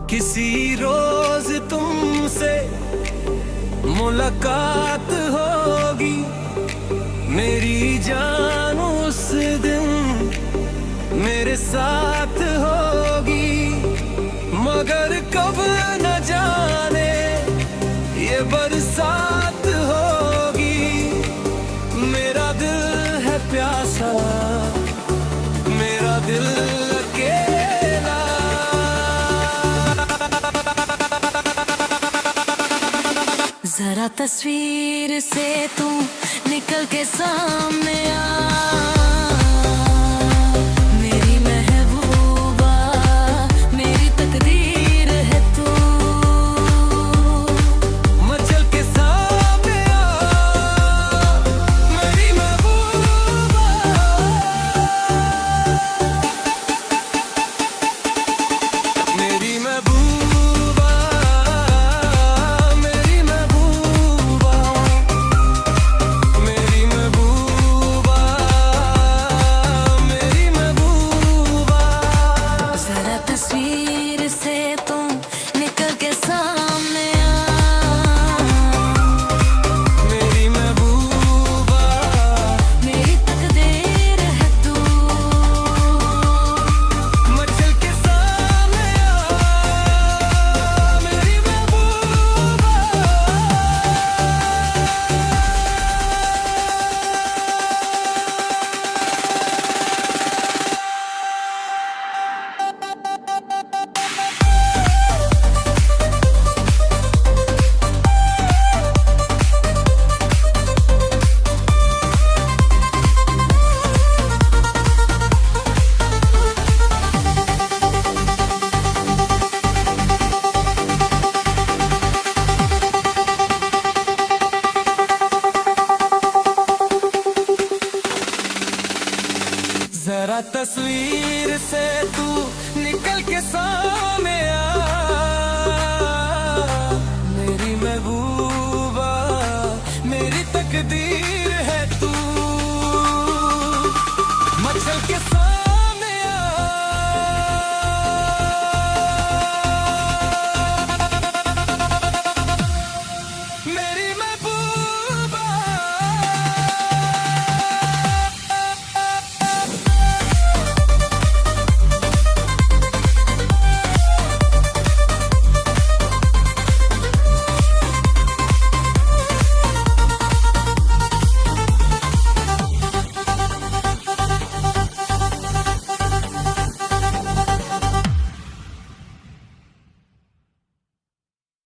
किसी रोज तुमसे मुलाकात होगी, मेरी जान उस दिन मेरे साथ होगी। मगर कब न जाने ये बरसात होगी। मेरा दिल है प्यासा, मेरा दिल अकेला। जरा तस्वीर से तू निकल के सामने आ, मेरी महबूबा मेरी तकदीर है तू। मचल के सामने आ, मेरी महबूबा। मेरी महबूबा, मेरी महबूबा, मेरी महबूबा, मेरी महबूबा। जरा तस्वीर से तू निकल के सामने आ, मेरी महबूबा, मेरी तकदीर है तू। मचल के सामने आ, मेरी महबूबा। जरा तस्वीर से तू निकल के सामने आ, मेरी महबूबा, मेरी तकदीर है तू।